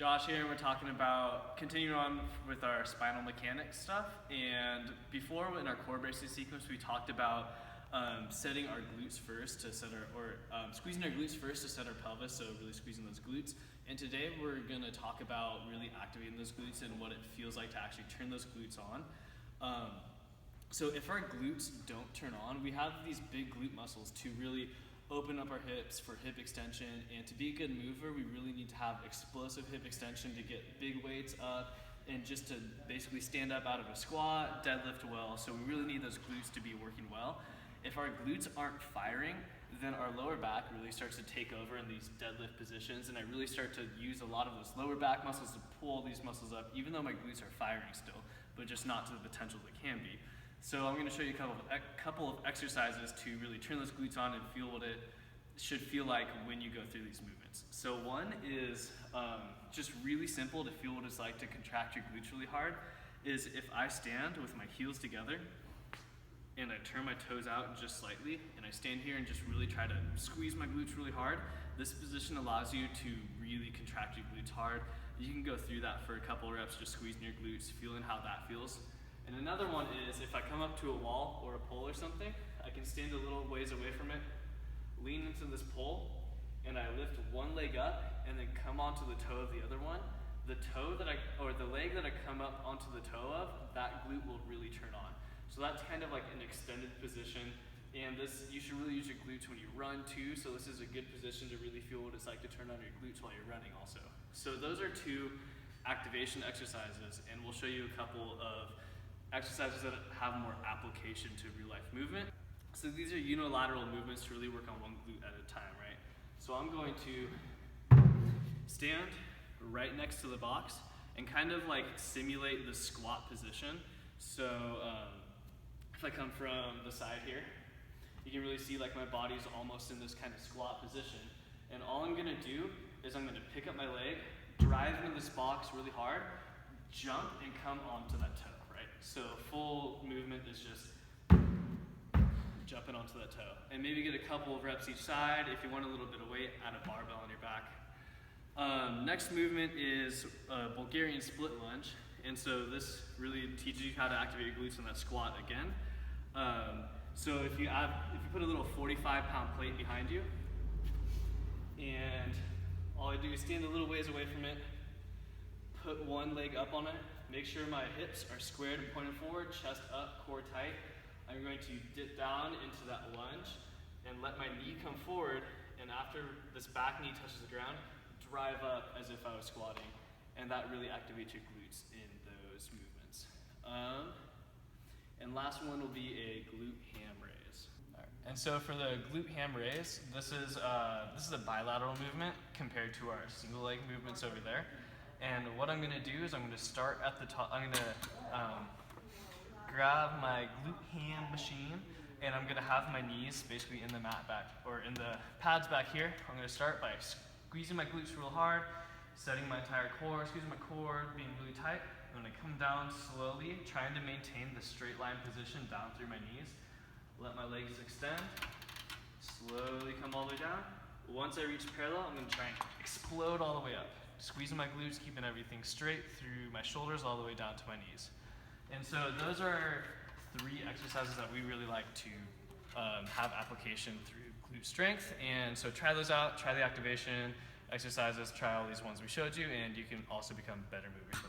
Josh here, and we're talking about continuing on with our spinal mechanics stuff. And before in our core bracing sequence, we talked about setting our glutes first to set squeezing our glutes first to set our pelvis, so really squeezing those glutes. And today we're going to talk about really activating those glutes and what it feels like to actually turn those glutes on. So if our glutes don't turn on, we have these big glute muscles to really open up our hips for hip extension, and to be a good mover, we really need to have explosive hip extension to get big weights up and just to basically stand up out of a squat, deadlift well. So we really need those glutes to be working well. If our glutes aren't firing, then our lower back really starts to take over in these deadlift positions, and I really start to use a lot of those lower back muscles to pull these muscles up, even though my glutes are firing still, but just not to the potential they can be. So I'm going to show you a couple of exercises to really turn those glutes on and feel what it should feel like when you go through these movements. So one is just really simple to feel what it's like to contract your glutes really hard, is if I stand with my heels together and I turn my toes out just slightly and I stand here and just really try to squeeze my glutes really hard. This position allows you to really contract your glutes hard. You can go through that for a couple of reps, just squeezing your glutes, feeling how that feels. And another one is if I come up to a wall or a pole or something, I can stand a little ways away from it, lean into this pole, and I lift one leg up and then come onto the toe of the other one. The leg that I come up onto the toe of, that glute will really turn on. So that's kind of like an extended position, and you should really use your glutes when you run too, so this is a good position to really feel what it's like to turn on your glutes while you're running also. So those are two activation exercises, and we'll show you a couple of exercises that have more application to real life movement. So these are unilateral movements to really work on one glute at a time, right? So I'm going to stand right next to the box and kind of like simulate the squat position. So if I come from the side here, you can really see like my body's almost in this kind of squat position. And all I'm gonna do is I'm gonna pick up my leg, drive into this box really hard, jump and come onto that toe, right? So full movement is just jumping onto that toe. And maybe get a couple of reps each side. If you want a little bit of weight, add a barbell on your back. Next movement is a Bulgarian split lunge. And so this really teaches you how to activate your glutes in that squat again. So if you put a little 45-pound plate behind you, and all I do is stand a little ways away from it, put one leg up on it, make sure my hips are squared and pointed forward, chest up, core tight. I'm going to dip down into that lunge and let my knee come forward, and after this back knee touches the ground, drive up as if I was squatting, and that really activates your glutes in those movements. And last one will be a glute ham raise. All right. And so for the glute ham raise, this is a bilateral movement compared to our single leg movements over there. And what I'm going to do is I'm going to start at the top. I'm going to grab my glute ham machine, and I'm going to have my knees basically in the mat back, or in the pads back here. I'm going to start by squeezing my glutes real hard, setting my entire core, squeezing my core, being really tight. I'm going to come down slowly, trying to maintain the straight line position down through my knees. Let my legs extend, slowly come all the way down. Once I reach parallel, I'm going to try and explode all the way up. Squeezing my glutes, keeping everything straight through my shoulders all the way down to my knees. And so those are three exercises that we really like to have application through glute strength. And so try those out, try the activation exercises, try all these ones we showed you, and you can also become better movers.